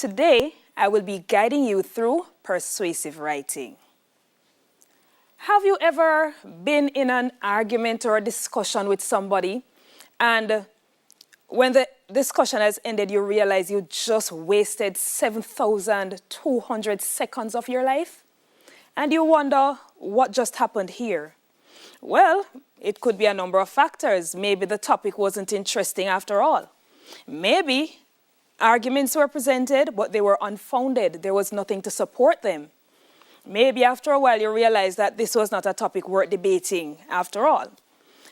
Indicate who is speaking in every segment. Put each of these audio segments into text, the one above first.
Speaker 1: Today, I will be guiding you through persuasive writing. Have you ever been in an argument or a discussion with somebody, and when the discussion has ended, you realize you just wasted 7,200 seconds of your life? And you wonder what just happened here? Well, it could be a number of factors. Maybe the topic wasn't interesting after all. Maybe arguments were presented, but they were unfounded. There was nothing to support them. Maybe after a while you realize that this was not a topic worth debating after all.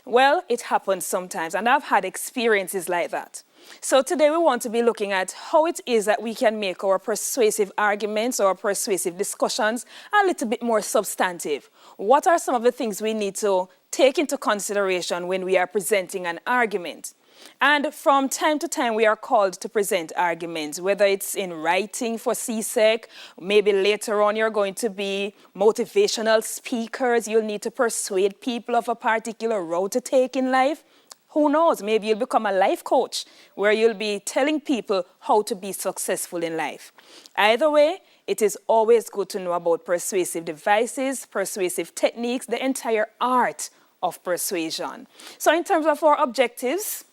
Speaker 1: Well, it happens sometimes, and I've had experiences like that. So today we want to be looking at how it is that we can make our persuasive arguments or persuasive discussions a little bit more substantive. What are some of the things we need to take into consideration when we are presenting an argument? And from time to time, we are called to present arguments, whether it's in writing for CSEC, maybe later on you're going to be motivational speakers, you'll need to persuade people of a particular road to take in life. Who knows, maybe you'll become a life coach, where you'll be telling people how to be successful in life. Either way, it is always good to know about persuasive devices, persuasive techniques, the entire art of persuasion. So in terms of our objectives,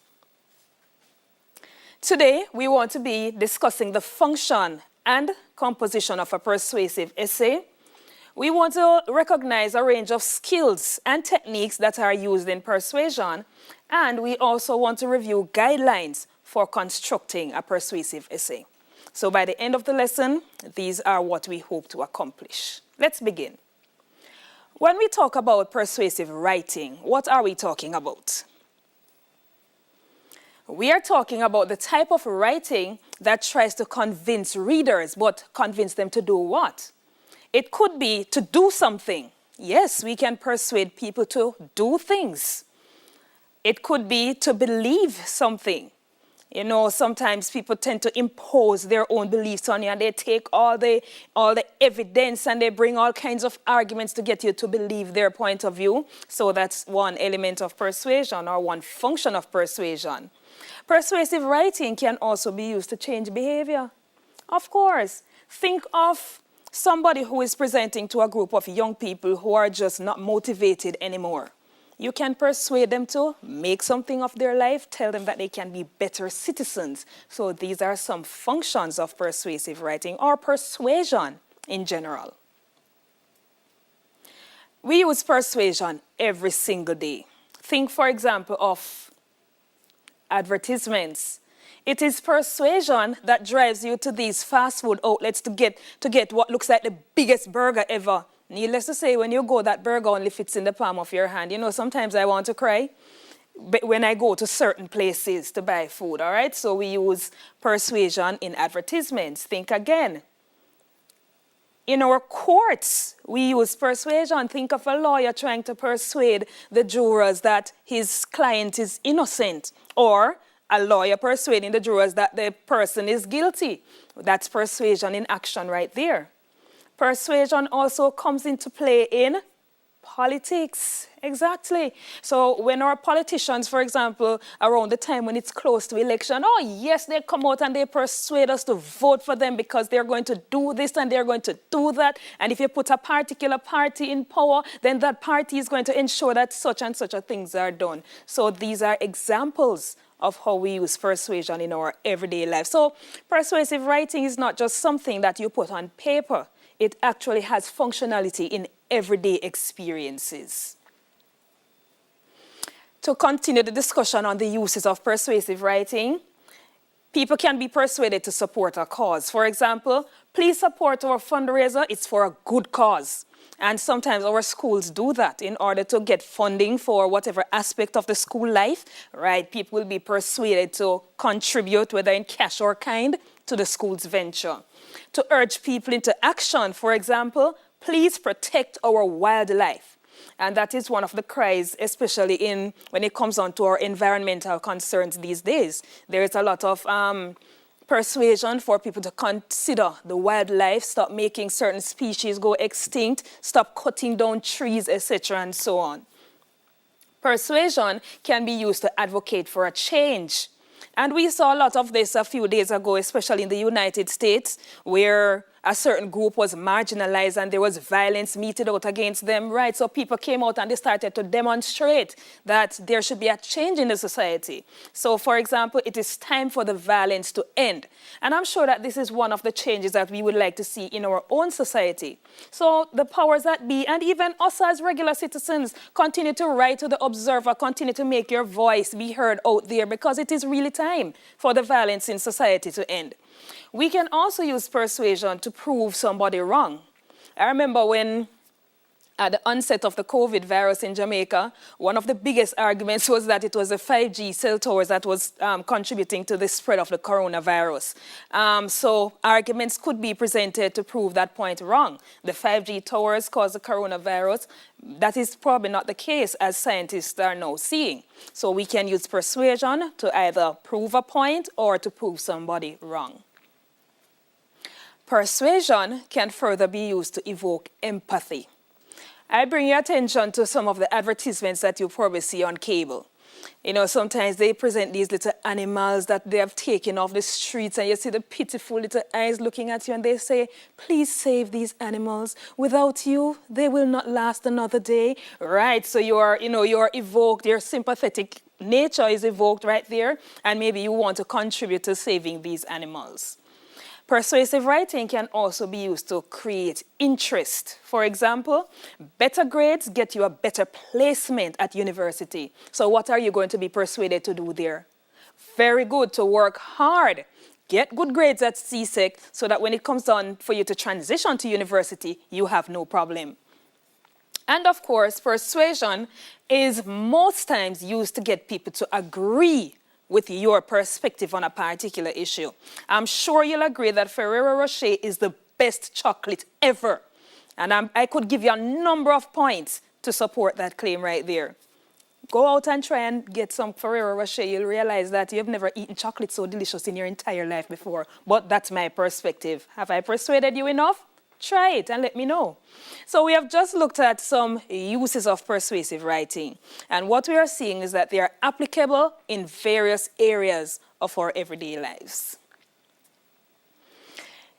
Speaker 1: today, we want to be discussing the function and composition of a persuasive essay. We want to recognize a range of skills and techniques that are used in persuasion, and we also want to review guidelines for constructing a persuasive essay. So by the end of the lesson, these are what we hope to accomplish. Let's begin. When we talk about persuasive writing, what are we talking about? We are talking about the type of writing that tries to convince readers, but convince them to do what? It could be to do something. Yes, we can persuade people to do things. It could be to believe something. You know, sometimes people tend to impose their own beliefs on you, and they take all the evidence and they bring all kinds of arguments to get you to believe their point of view. So that's one element of persuasion, or one function of persuasion. Persuasive writing can also be used to change behavior. Of course, think of somebody who is presenting to a group of young people who are just not motivated anymore. You can persuade them to make something of their life, tell them that they can be better citizens. So these are some functions of persuasive writing, or persuasion in general. We use persuasion every single day. Think, for example, of advertisements. It is persuasion that drives you to these fast food outlets to get what looks like the biggest burger ever. Needless to say, when you go, that burger only fits in the palm of your hand. You know, sometimes I want to cry when I go to certain places to buy food, all right? So we use persuasion in advertisements. Think again. In our courts, we use persuasion. Think of a lawyer trying to persuade the jurors that his client is innocent, or a lawyer persuading the jurors that the person is guilty. That's persuasion in action right there. Persuasion also comes into play in politics. Exactly. So when our politicians, for example, around the time when it's close to election, oh yes, they come out and they persuade us to vote for them because they're going to do this and they're going to do that. And if you put a particular party in power, then that party is going to ensure that such and such things are done. So these are examples of how we use persuasion in our everyday life. So persuasive writing is not just something that you put on paper. It actually has functionality in everyday experiences. To continue the discussion on the uses of persuasive writing, people can be persuaded to support a cause. For example, please support our fundraiser. It's for a good cause. And sometimes our schools do that in order to get funding for whatever aspect of the school life, right? People will be persuaded to contribute, whether in cash or kind, to the school's venture. To urge people into action, for example, please protect our wildlife. And that is one of the cries, especially when it comes on to our environmental concerns these days. There is a lot of persuasion for people to consider the wildlife, stop making certain species go extinct, stop cutting down trees, etc., and so on. Persuasion can be used to advocate for a change. And we saw a lot of this a few days ago, especially in the United States, where a certain group was marginalized and there was violence meted out against them, right? So people came out and they started to demonstrate that there should be a change in the society. So, for example, it is time for the violence to end. And I'm sure that this is one of the changes that we would like to see in our own society. So the powers that be, and even us as regular citizens, continue to write to the Observer, continue to make your voice be heard out there, because it is really time for the violence in society to end. We can also use persuasion to prove somebody wrong. I remember when, at the onset of the COVID virus in Jamaica, one of the biggest arguments was that it was the 5G cell towers that was contributing to the spread of the coronavirus. So arguments could be presented to prove that point wrong. The 5G towers caused the coronavirus. That is probably not the case, as scientists are now seeing. So we can use persuasion to either prove a point or to prove somebody wrong. Persuasion can further be used to evoke empathy. I bring your attention to some of the advertisements that you probably see on cable. You know, sometimes they present these little animals that they have taken off the streets, and you see the pitiful little eyes looking at you, and they say, please save these animals. Without you, they will not last another day. Right, so you're evoked, your sympathetic nature is evoked right there, and maybe you want to contribute to saving these animals. Persuasive writing can also be used to create interest. For example, better grades get you a better placement at university. So what are you going to be persuaded to do there? Very good, to work hard. Get good grades at CSEC so that when it comes down for you to transition to university, you have no problem. And of course, persuasion is most times used to get people to agree with your perspective on a particular issue. I'm sure you'll agree that Ferrero Rocher is the best chocolate ever. And I could give you a number of points to support that claim right there. Go out and try and get some Ferrero Rocher. You'll realize that you've never eaten chocolate so delicious in your entire life before. But that's my perspective. Have I persuaded you enough? Try it and let me know. So we have just looked at some uses of persuasive writing. And what we are seeing is that they are applicable in various areas of our everyday lives.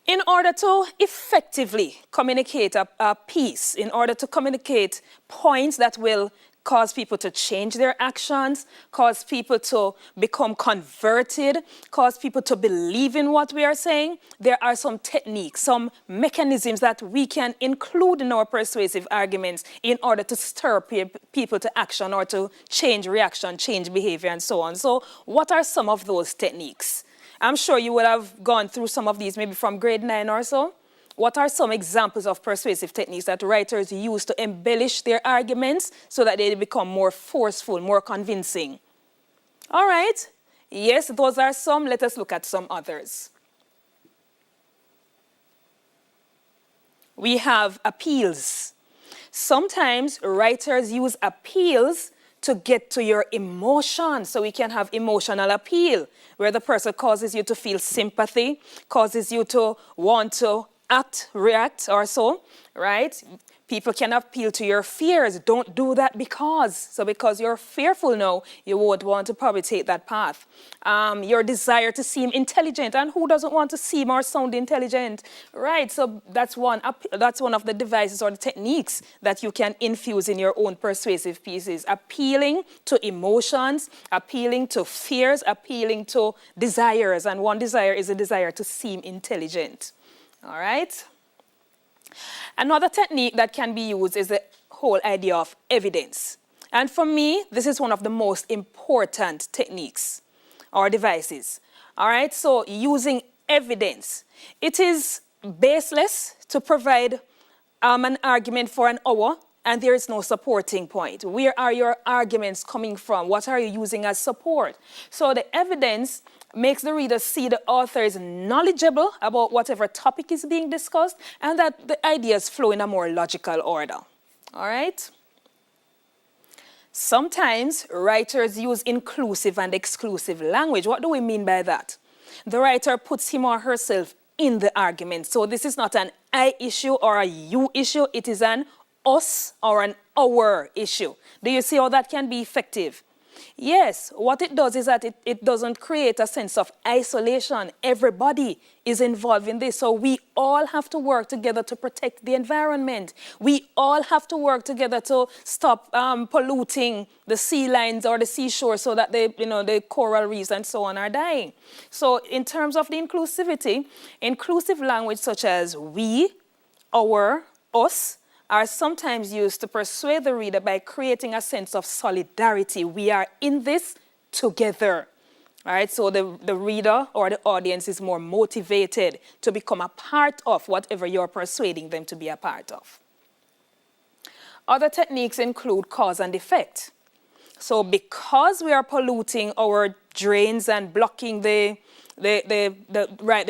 Speaker 1: In order to effectively communicate a piece, in order to communicate points that will cause people to change their actions, cause people to become converted, cause people to believe in what we are saying, there are some techniques, some mechanisms that we can include in our persuasive arguments in order to stir people to action or to change reaction, change behavior, and so on. So what are some of those techniques? I'm sure you would have gone through some of these maybe from grade 9 or so. What are some examples of persuasive techniques that writers use to embellish their arguments so that they become more forceful, more convincing? All right. Yes, those are some. Let us look at some others. We have appeals. Sometimes writers use appeals to get to your emotions. So we can have emotional appeal, where the person causes you to feel sympathy, causes you to want to act, react, or so, right? People can appeal to your fears. Don't do that because. So because you're fearful now, you won't want to probably take that path. Your desire to seem intelligent, and who doesn't want to seem or sound intelligent, right? So that's one of the devices or the techniques that you can infuse in your own persuasive pieces. Appealing to emotions, appealing to fears, appealing to desires. And one desire is a desire to seem intelligent. All right. Another technique that can be used is the whole idea of evidence. And for me, this is one of the most important techniques or devices. All right. So using evidence. It is baseless to provide an argument for an hour and there is no supporting point. Where are your arguments coming from? What are you using as support? So the evidence makes the reader see the author is knowledgeable about whatever topic is being discussed and that the ideas flow in a more logical order. All right? Sometimes writers use inclusive and exclusive language. What do we mean by that? The writer puts him or herself in the argument. So this is not an I issue or a you issue. It is an us or an our issue. Do you see how that can be effective? Yes, what it does is that it doesn't create a sense of isolation. Everybody is involved in this. So we all have to work together to protect the environment. We all have to work together to stop polluting the sea lines or the seashore so that the coral reefs and so on are dying. So in terms of the inclusivity, inclusive language such as we, our, us, are sometimes used to persuade the reader by creating a sense of solidarity. We are in this together. All right, so the reader or the audience is more motivated to become a part of whatever you're persuading them to be a part of. Other techniques include cause and effect. So because we are polluting our drains and blocking the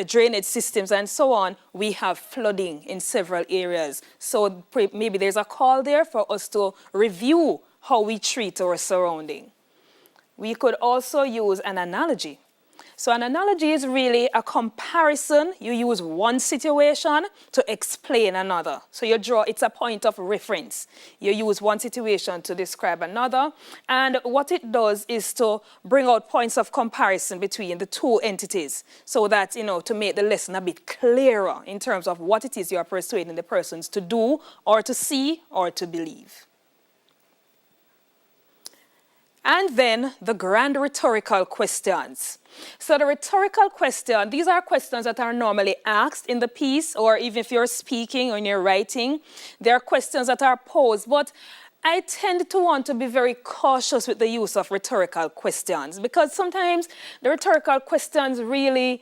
Speaker 1: drainage systems and so on, we have flooding in several areas. So maybe there's a call there for us to review how we treat our surrounding. We could also use an analogy. So an analogy is really a comparison. You use one situation to explain another. So it's a point of reference. You use one situation to describe another. And what it does is to bring out points of comparison between the two entities so that, to make the lesson a bit clearer in terms of what it is you're persuading the persons to do or to see or to believe. And then the grand rhetorical questions. So the rhetorical question, these are questions that are normally asked in the piece, or even if you're speaking or you're writing, they are questions that are posed. But I tend to want to be very cautious with the use of rhetorical questions because sometimes the rhetorical questions really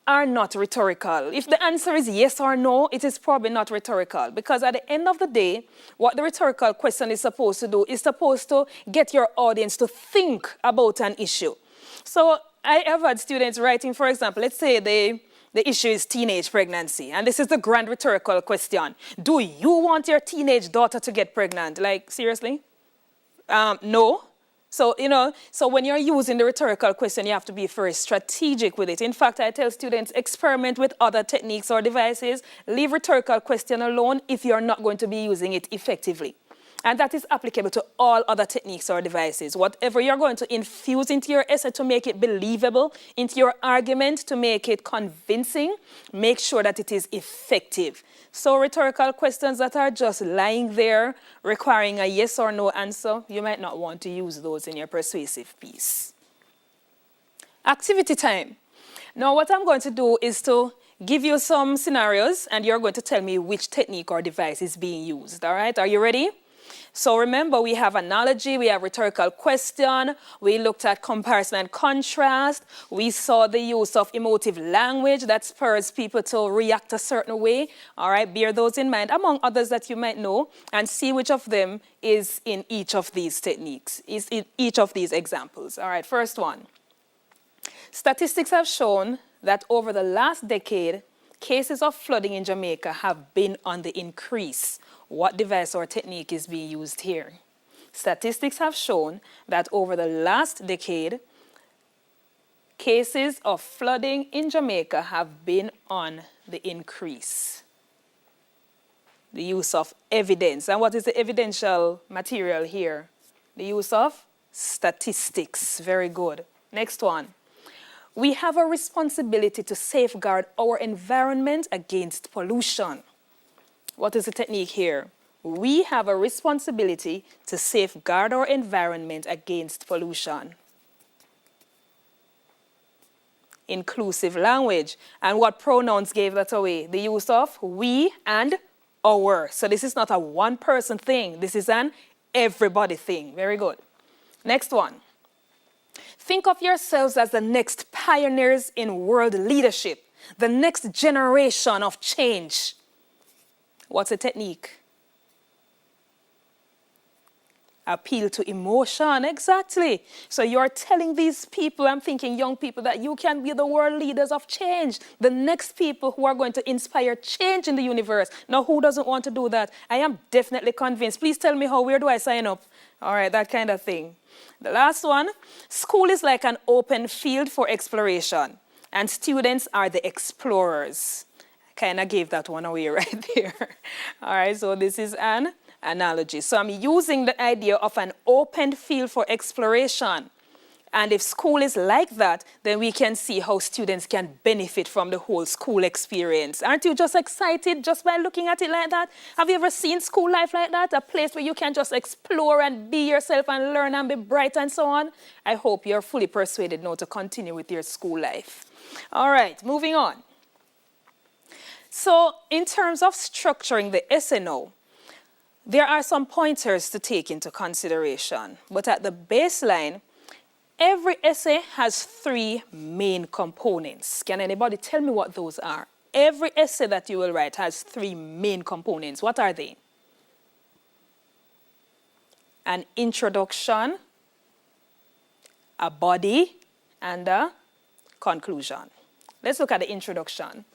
Speaker 1: are not rhetorical. If the answer is yes or no, it is probably not rhetorical because at the end of the day, what the rhetorical question is supposed to do is supposed to get your audience to think about an issue. So I have had students writing, for example, let's say the issue is teenage pregnancy, and this is the grand rhetorical question. Do you want your teenage daughter to get pregnant? Like, seriously? No. So, so when you're using the rhetorical question, you have to be very strategic with it. In fact, I tell students, experiment with other techniques or devices. Leave rhetorical question alone if you're not going to be using it effectively. And that is applicable to all other techniques or devices. Whatever you're going to infuse into your essay to make it believable, into your argument to make it convincing, make sure that it is effective. So rhetorical questions that are just lying there, requiring a yes or no answer, you might not want to use those in your persuasive piece. Activity time. Now what I'm going to do is to give you some scenarios and you're going to tell me which technique or device is being used, all right? Are you ready? So remember, we have analogy, we have rhetorical question, we looked at comparison and contrast, we saw the use of emotive language that spurs people to react a certain way. All right, bear those in mind, among others that you might know, and see which of them is in each of these techniques, is in each of these examples. All right, first one. Statistics have shown that over the last decade, cases of flooding in Jamaica have been on the increase. What device or technique is being used here? Statistics have shown that over the last decade, cases of flooding in Jamaica have been on the increase. The use of evidence. And what is the evidential material here? The use of statistics. Very good. Next one. We have a responsibility to safeguard our environment against pollution. What is the technique here? We have a responsibility to safeguard our environment against pollution. Inclusive language. And what pronouns gave that away? The use of we and our. So this is not a one-person thing. This is an everybody thing. Very good. Next one. Think of yourselves as the next pioneers in world leadership, the next generation of change. What's the technique? Appeal to emotion, exactly. So you're telling these people, I'm thinking young people, that you can be the world leaders of change, the next people who are going to inspire change in the universe. Now, who doesn't want to do that? I am definitely convinced. Please tell me how, where do I sign up? All right, that kind of thing. The last one, school is like an open field for exploration, and students are the explorers. Kind of gave that one away right there. All right, so this is an analogy. So I'm using the idea of an open field for exploration. And if school is like that, then we can see how students can benefit from the whole school experience. Aren't you just excited just by looking at it like that? Have you ever seen school life like that? A place where you can just explore and be yourself and learn and be bright and so on? I hope you're fully persuaded now to continue with your school life. All right, moving on. So in terms of structuring the essay now, there are some pointers to take into consideration. But at the baseline, every essay has 3 main components. Can anybody tell me what those are? Every essay that you will write has 3 main components. What are they? An introduction, a body, and a conclusion. Let's look at the introduction.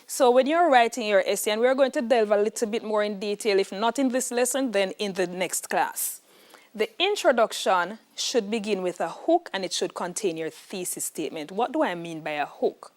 Speaker 1: So when you're writing your essay, and we're going to delve a little bit more in detail, if not in this lesson, then in the next class. The introduction should begin with a hook, and it should contain your thesis statement. What do I mean by a hook?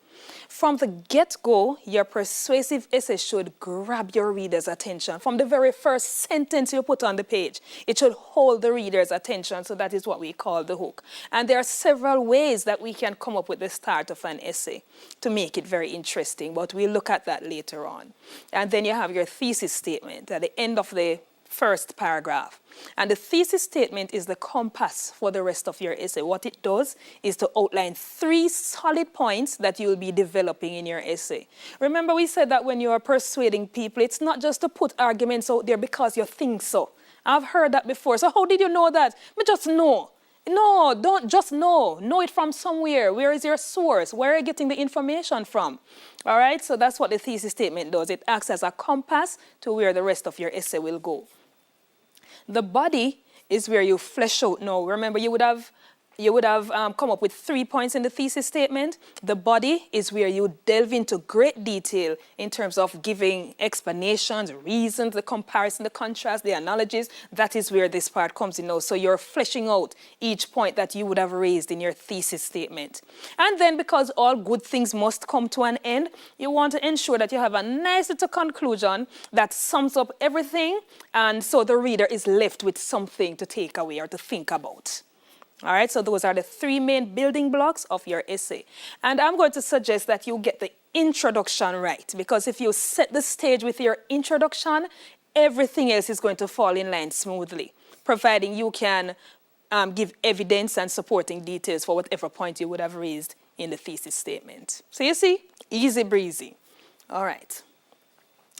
Speaker 1: From the get-go, your persuasive essay should grab your reader's attention. From the very first sentence you put on the page, it should hold the reader's attention, so that is what we call the hook. And there are several ways that we can come up with the start of an essay to make it very interesting, but we'll look at that later on. And then you have your thesis statement at the end of the first paragraph. And the thesis statement is the compass for the rest of your essay. What it does is to outline 3 solid points that you'll be developing in your essay. Remember, we said that when you are persuading people, it's not just to put arguments out there because you think so. I've heard that before. So how did you know that? But just know. No, don't just know. Know it from somewhere. Where is your source? Where are you getting the information from? All right, so that's what the thesis statement does. It acts as a compass to where the rest of your essay will go. The body is where you flesh out now. Remember, you would have come up with 3 points in the thesis statement. The body is where you delve into great detail in terms of giving explanations, reasons, the comparison, the contrast, the analogies. That is where this part comes in now. So you're fleshing out each point that you would have raised in your thesis statement. And then, because all good things must come to an end, you want to ensure that you have a nice little conclusion that sums up everything, and so the reader is left with something to take away or to think about. All right, so those are the 3 main building blocks of your essay. And I'm going to suggest that you get the introduction right, because if you set the stage with your introduction, everything else is going to fall in line smoothly, providing you can give evidence and supporting details for whatever point you would have raised in the thesis statement. So you see, easy breezy. All right.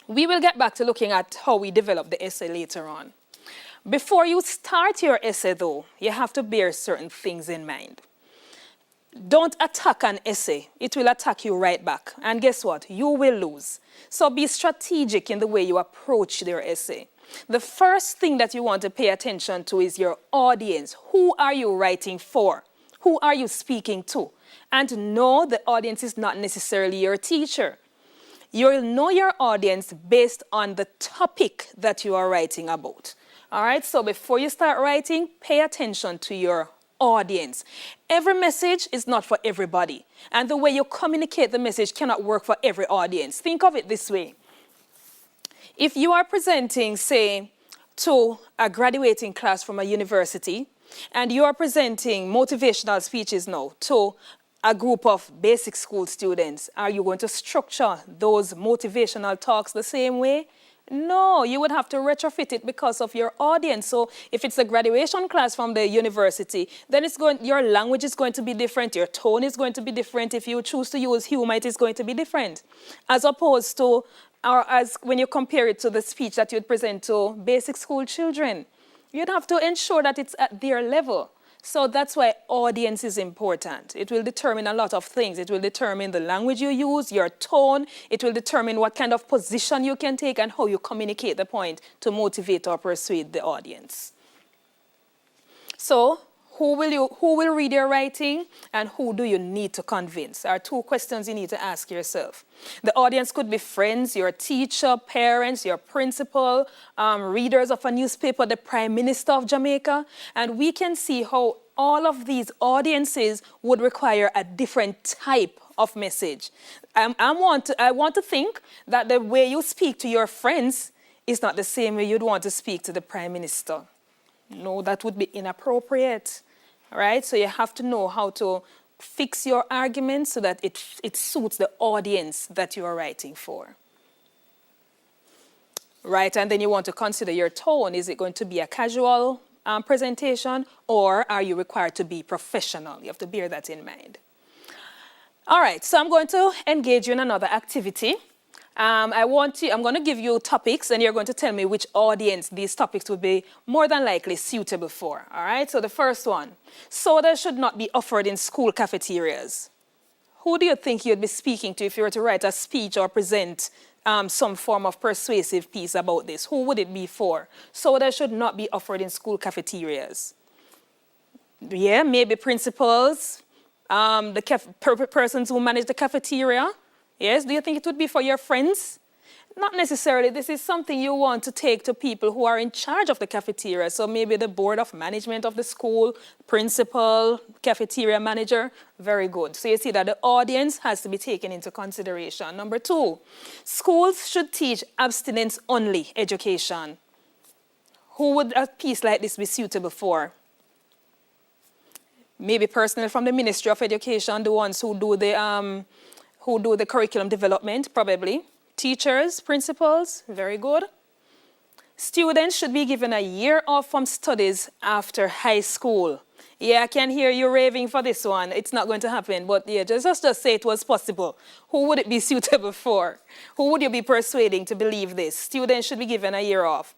Speaker 1: We will get back to looking at how we develop the essay later on. Before you start your essay, though, you have to bear certain things in mind. Don't attack an essay. It will attack you right back. And guess what? You will lose. So be strategic in the way you approach your essay. The first thing that you want to pay attention to is your audience. Who are you writing for? Who are you speaking to? And no, the audience is not necessarily your teacher. You'll know your audience based on the topic that you are writing about. All right, so before you start writing, pay attention to your audience. Every message is not for everybody, and the way you communicate the message cannot work for every audience. Think of it this way. If you are presenting, say, to a graduating class from a university, and you are presenting motivational speeches now to a group of basic school students, are you going to structure those motivational talks the same way? No, you would have to retrofit it because of your audience. So if it's a graduation class from the university, then your language is going to be different, your tone is going to be different. If you choose to use humor, it is going to be different. As opposed to, or as when you compare it to the speech that you'd present to basic school children, you'd have to ensure that it's at their level. So that's why audience is important. It will determine a lot of things. It will determine the language you use, your tone. It will determine what kind of position you can take and how you communicate the point to motivate or persuade the audience. So who will read your writing, and who do you need to convince? There are 2 questions you need to ask yourself. The audience could be friends, your teacher, parents, your principal, readers of a newspaper, the Prime Minister of Jamaica. And we can see how all of these audiences would require a different type of message. I want to think that the way you speak to your friends is not the same way you'd want to speak to the Prime Minister. No, that would be inappropriate, right? So you have to know how to fix your argument so that it suits the audience that you are writing for. Right, and then you want to consider your tone. Is it going to be a casual presentation, or are you required to be professional? You have to bear that in mind. All right, so I'm going to engage you in another activity. I'm going to give you topics, and you're going to tell me which audience these topics would be more than likely suitable for. All right, so the first one, soda should not be offered in school cafeterias. Who do you think you'd be speaking to if you were to write a speech or present some form of persuasive piece about this? Who would it be for? Soda should not be offered in school cafeterias. Yeah, maybe principals, persons who manage the cafeteria. Yes, do you think it would be for your friends? Not necessarily. This is something you want to take to people who are in charge of the cafeteria. So maybe the board of management of the school, principal, cafeteria manager. Very good. So you see that the audience has to be taken into consideration. Number 2, schools should teach abstinence-only education. Who would a piece like this be suitable for? Maybe personnel from the Ministry of Education, the ones who do the curriculum development, probably. Teachers, principals, very good. Students should be given a year off from studies after high school. Yeah, I can hear you raving for this one. It's not going to happen, but yeah, just say it was possible. Who would it be suitable for? Who would you be persuading to believe this? Students should be given a year off.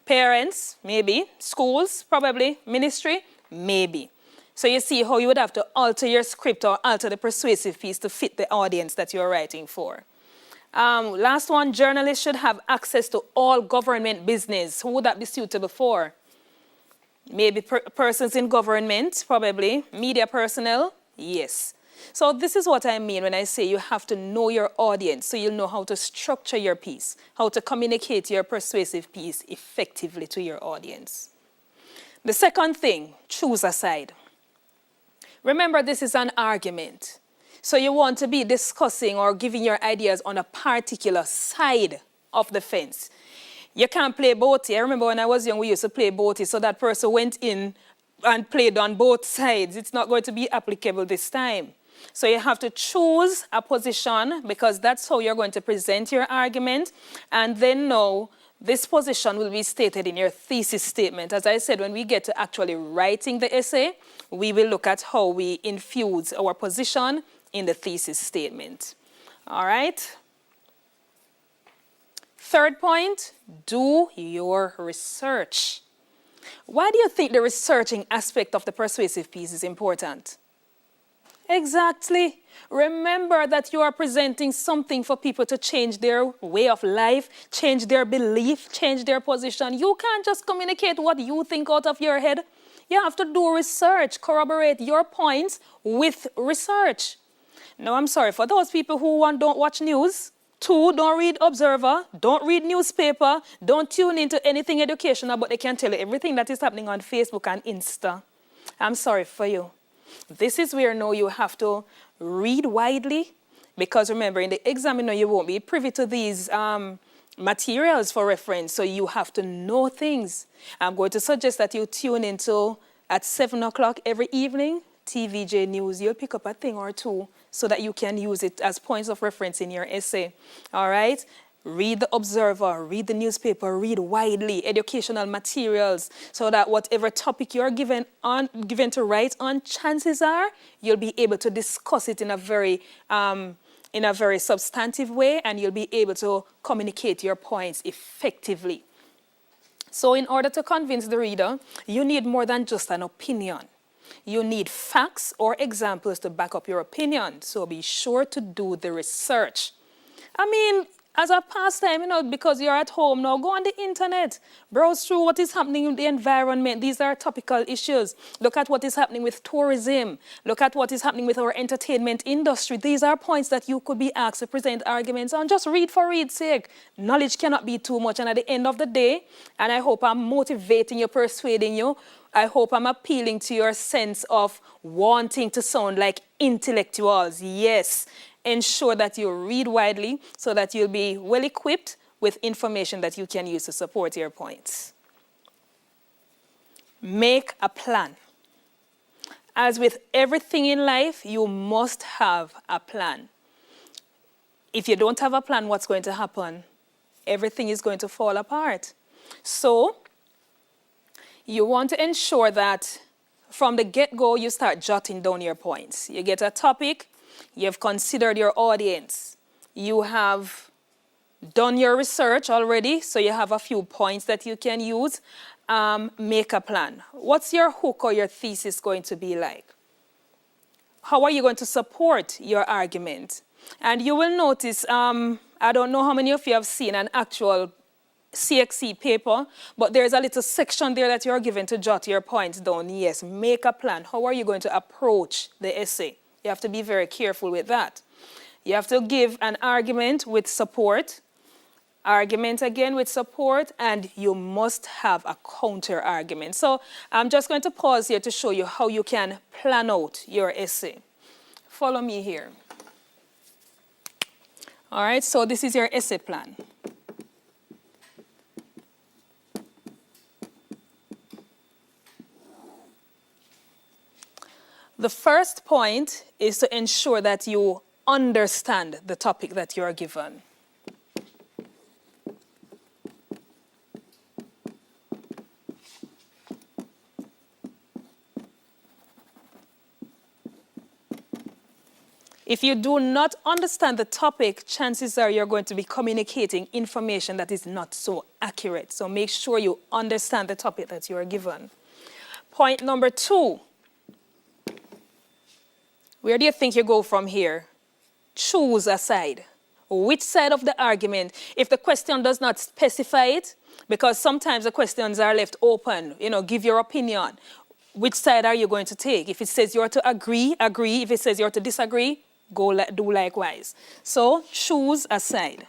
Speaker 1: Parents, maybe. Schools, probably. Ministry, maybe. So you see how you would have to alter your script or alter the persuasive piece to fit the audience that you're writing for. Last one, journalists should have access to all government business. Who would that be suitable for? Maybe persons in government, probably. Media personnel, yes. So this is what I mean when I say you have to know your audience so you'll know how to structure your piece, how to communicate your persuasive piece effectively to your audience. The second thing, choose a side. Remember, this is an argument. So you want to be discussing or giving your ideas on a particular side of the fence. You can't play both. I remember when I was young, we used to play both. So that person went in and played on both sides. It's not going to be applicable this time. So you have to choose a position because that's how you're going to present your argument. And then know this position will be stated in your thesis statement. As I said, when we get to actually writing the essay, we will look at how we infuse our position in the thesis statement. All right? Third point, do your research. Why do you think the researching aspect of the persuasive piece is important? Exactly. Remember that you are presenting something for people to change their way of life, change their belief, change their position. You can't just communicate what you think out of your head. You have to do research, corroborate your points with research. No, I'm sorry, for those people who don't watch news, 2, don't read Observer, don't read newspaper, don't tune into anything educational, but they can tell you everything that is happening on Facebook and Insta. I'm sorry for you. This is where now you have to read widely, because remember, in the exam, you won't be privy to these materials for reference, so you have to know things. I'm going to suggest that you tune into at 7 o'clock every evening, TVJ News. You'll pick up a thing or two so that you can use it as points of reference in your essay. All right? Read the Observer, read the newspaper, read widely educational materials so that whatever topic you're given to write on, chances are you'll be able to discuss it in a very substantive way, and you'll be able to communicate your points effectively. So in order to convince the reader, you need more than just an opinion. You need facts or examples to back up your opinion. So be sure to do the research. I mean, as a pastime, because you're at home now, go on the internet, browse through what is happening in the environment. These are topical issues. Look at what is happening with tourism. Look at what is happening with our entertainment industry. These are points that you could be asked to present arguments on. Just read for read's sake. Knowledge cannot be too much. And at the end of the day, and I hope I'm motivating you, persuading you, I hope I'm appealing to your sense of wanting to sound like intellectuals. Yes. Ensure that you read widely so that you'll be well equipped with with information that you can use to support your points. Make a plan. As with everything in life, you must have a plan. If you don't have a plan, what's going to happen? Everything is going to fall apart. So, you want to ensure that from the get-go, you start jotting down your points. You get a topic, you've considered your audience, you have done your research already, so you have a few points that you can use. Make a plan. What's your hook or your thesis going to be like? How are you going to support your argument? And you will notice, I don't know how many of you have seen an actual CSEC paper, but there's a little section there that you're given to jot your points down. Yes, make a plan. How are you going to approach the essay? You have to be very careful with that. You have to give an argument with support, argument again with support, and you must have a counter argument. So I'm just going to pause here to show you how you can plan out your essay. Follow me here. All right, so this is your essay plan. The first point is to ensure that you understand the topic that you are given. If you do not understand the topic, chances are you're going to be communicating information that is not so accurate. So make sure you understand the topic that you are given. Point number 2. Where do you think you go from here? Choose a side. Which side of the argument? If the question does not specify it, because sometimes the questions are left open, give your opinion. Which side are you going to take? If it says you're to agree, agree. If it says you're to disagree, do likewise. So choose a side.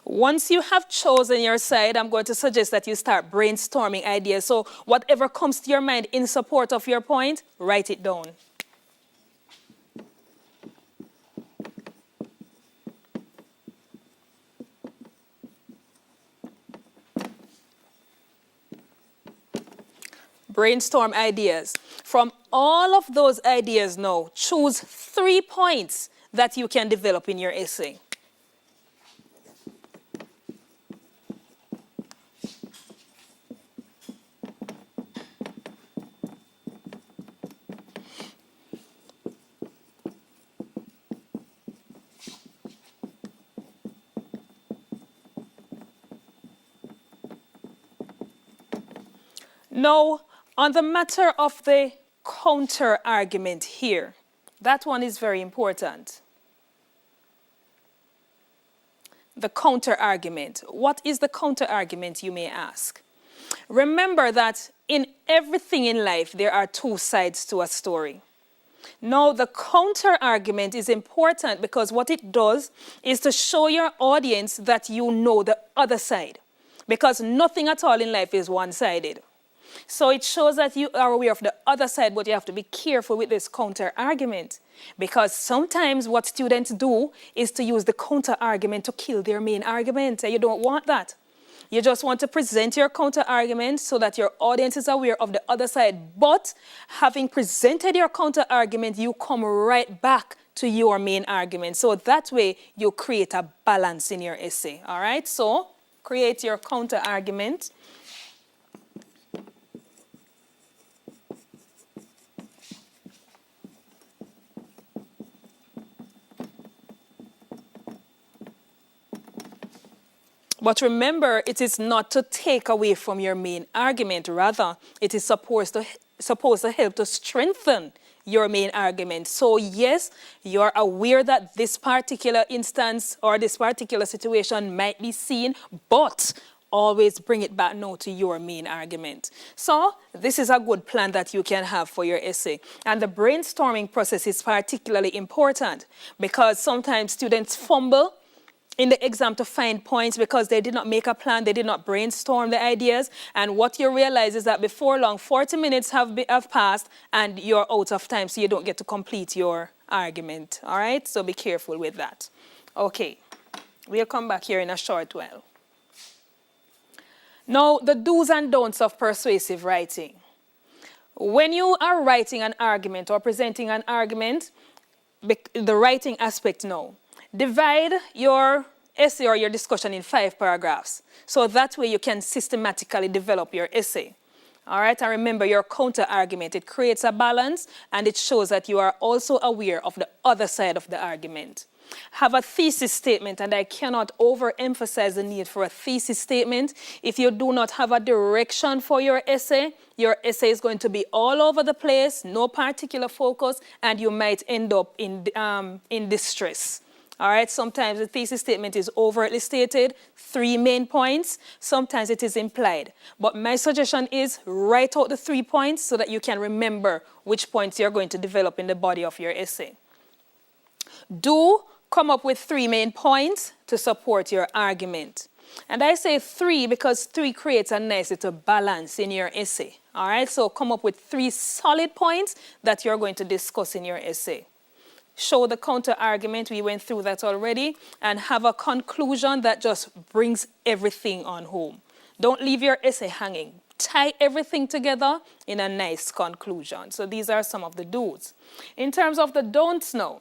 Speaker 1: Once you have chosen your side, I'm going to suggest that you start brainstorming ideas. So whatever comes to your mind in support of your point, write it down. Brainstorm ideas. From all of those ideas now, choose 3 points that you can develop in your essay. Now, on the matter of the counter argument here, that one is very important. The counter argument. What is the counter argument, you may ask? Remember that in everything in life, there are 2 sides to a story. Now, the counter argument is important because what it does is to show your audience that you know the other side. Because nothing at all in life is one-sided. So it shows that you are aware of the other side, but you have to be careful with this counter argument. Because sometimes what students do is to use the counter argument to kill their main argument. And you don't want that. You just want to present your counter argument so that your audience is aware of the other side. But having presented your counter argument, you come right back to your main argument. So that way you create a balance in your essay. All right, so create your counter argument. But remember, it is not to take away from your main argument. Rather, it is supposed to help to strengthen your main argument. So yes, you're aware that this particular instance or this particular situation might be seen, but always bring it back now to your main argument. So this is a good plan that you can have for your essay. And the brainstorming process is particularly important because sometimes students fumble in the exam to find points because they did not make a plan, they did not brainstorm the ideas, and what you realize is that before long, 40 minutes have passed and you're out of time, so you don't get to complete your argument, all right? So be careful with that. Okay, we'll come back here in a short while. Now, the do's and don'ts of persuasive writing. When you are writing an argument or presenting an argument, the writing aspect now, divide your essay or your discussion in 5 paragraphs. So that way you can systematically develop your essay. All right, and remember your counter argument. It creates a balance and it shows that you are also aware of the other side of the argument. Have a thesis statement, and I cannot overemphasize the need for a thesis statement. If you do not have a direction for your essay is going to be all over the place, no particular focus, and you might end up in distress. All right, sometimes the thesis statement is overtly stated, 3 main points. Sometimes it is implied. But my suggestion is write out the 3 points so that you can remember which points you're going to develop in the body of your essay. Do come up with 3 main points to support your argument. And I say 3 because 3 creates a nice little balance in your essay. All right, so come up with 3 solid points that you're going to discuss in your essay. Show the counter argument, we went through that already, and have a conclusion that just brings everything on home. Don't leave your essay hanging. Tie everything together in a nice conclusion. So these are some of the do's. In terms of the don'ts now,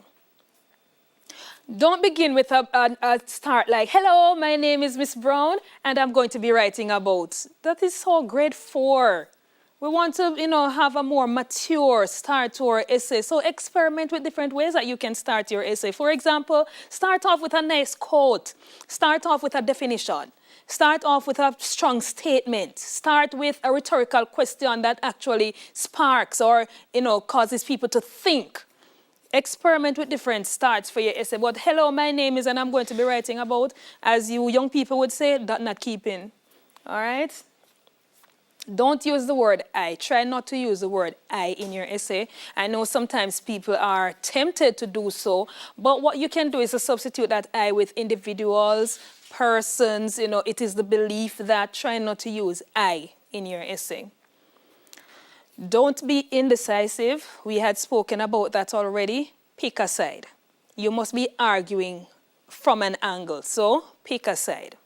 Speaker 1: don't begin with a start like, hello, my name is Miss Brown, and I'm going to be writing about. That is so grade 4. We want to, have a more mature start to our essay. So experiment with different ways that you can start your essay. For example, start off with a nice quote. Start off with a definition. Start off with a strong statement. Start with a rhetorical question that actually sparks or, causes people to think. Experiment with different starts for your essay. But hello, my name is, and I'm going to be writing about, as you young people would say, that not keeping. All right? Don't use the word I. Try not to use the word I in your essay. I know sometimes people are tempted to do so, but what you can do is to substitute that I with individuals, persons. It is the belief that try not to use I in your essay. Don't be indecisive. We had spoken about that already. Pick a side. You must be arguing from an angle, so pick a side.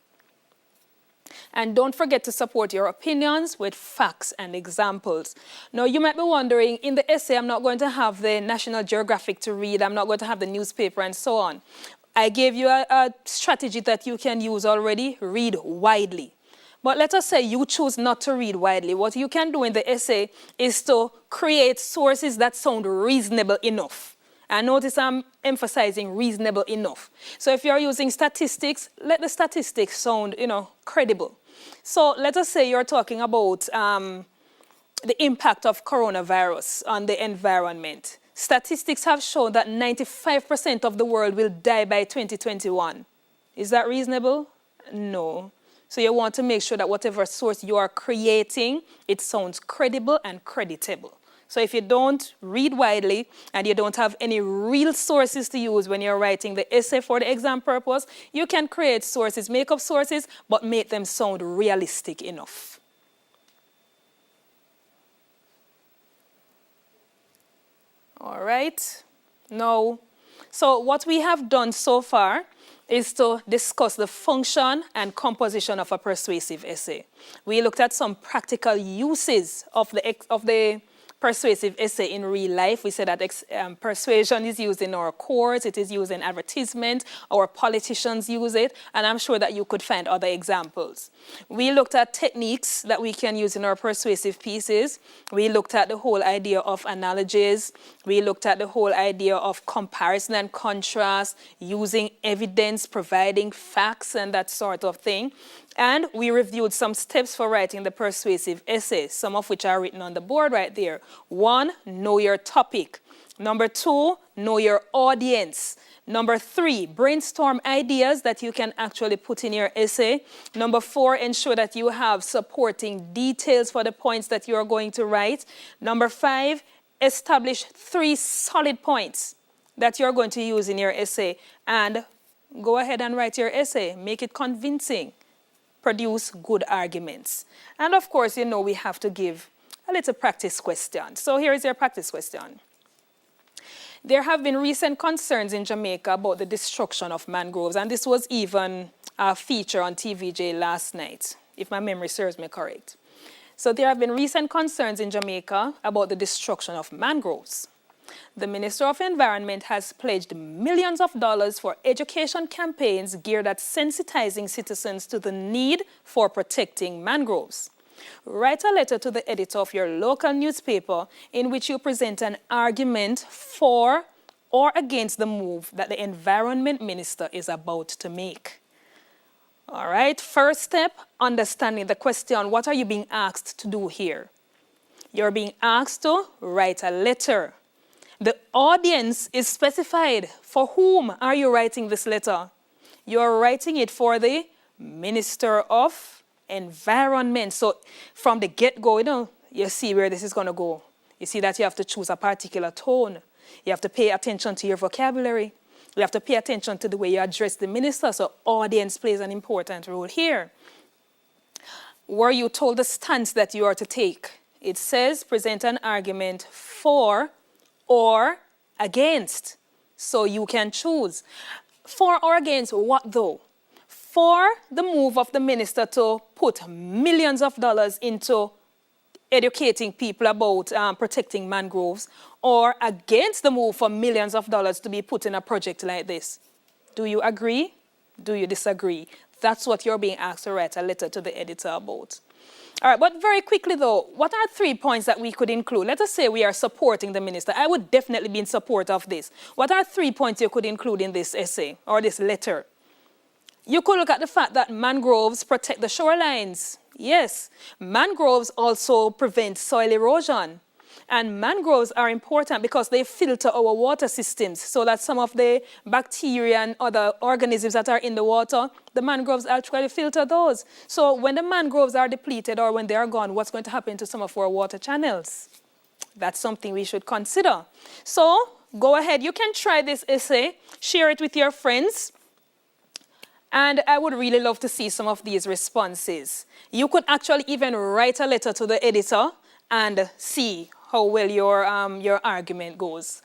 Speaker 1: And don't forget to support your opinions with facts and examples. Now, you might be wondering, in the essay, I'm not going to have the National Geographic to read. I'm not going to have the newspaper and so on. I gave you a strategy that you can use already. Read widely. But let us say you choose not to read widely. What you can do in the essay is to create sources that sound reasonable enough. And notice I'm emphasizing reasonable enough. So if you're using statistics, let the statistics sound, credible. So let us say you're talking about the impact of coronavirus on the environment. Statistics have shown that 95% of the world will die by 2021. Is that reasonable? No. So you want to make sure that whatever source you are creating, it sounds credible and creditable. So if you don't read widely and you don't have any real sources to use when you're writing the essay for the exam purpose, you can create sources, make up sources, but make them sound realistic enough. All right. Now, so what we have done so far is to discuss the function and composition of a persuasive essay. We looked at some practical uses of the persuasive essay in real life. We said that persuasion is used in our courts, it is used in advertisement, our politicians use it, and I'm sure that you could find other examples. We looked at techniques that we can use in our persuasive pieces. We looked at the whole idea of analogies. We looked at the whole idea of comparison and contrast, using evidence, providing facts, and that sort of thing. And we reviewed some steps for writing the persuasive essay, some of which are written on the board right there. 1, know your topic. Number 2, know your audience. Number 3, brainstorm ideas that you can actually put in your essay. Number 4, ensure that you have supporting details for the points that you are going to write. Number 5, establish 3 solid points that you're going to use in your essay. And go ahead and write your essay. Make it convincing. Produce good arguments. And of course, we have to give a little practice question. So here is your practice question. There have been recent concerns in Jamaica about the destruction of mangroves, and this was even a feature on TVJ last night, if my memory serves me correct. So there have been recent concerns in Jamaica about the destruction of mangroves. The Minister of Environment has pledged millions of dollars for education campaigns geared at sensitizing citizens to the need for protecting mangroves. Write a letter to the editor of your local newspaper in which you present an argument for or against the move that the Environment Minister is about to make. All right, first step, understanding the question, what are you being asked to do here? You're being asked to write a letter. The audience is specified. For whom are you writing this letter? You're writing it for the Minister of Environment. So from the get-go, you see where this is going to go. You see that you have to choose a particular tone. You have to pay attention to your vocabulary. You have to pay attention to the way you address the minister. So audience plays an important role here. Were you told the stance that you are to take? It says present an argument for or against. So you can choose. For or against what though? For the move of the minister to put millions of dollars into educating people about protecting mangroves, or against the move for millions of dollars to be put in a project like this. Do you agree? Do you disagree? That's what you're being asked to write a letter to the editor about. All right, but very quickly though, what are 3 points that we could include? Let us say we are supporting the minister. I would definitely be in support of this. What are 3 points you could include in this essay or this letter? You could look at the fact that mangroves protect the shorelines. Yes, mangroves also prevent soil erosion. And mangroves are important because they filter our water systems so that some of the bacteria and other organisms that are in the water, the mangroves actually filter those. So when the mangroves are depleted or when they are gone, what's going to happen to some of our water channels? That's something we should consider. So go ahead, you can try this essay, share it with your friends. And I would really love to see some of these responses. You could actually even write a letter to the editor and see how well your argument goes.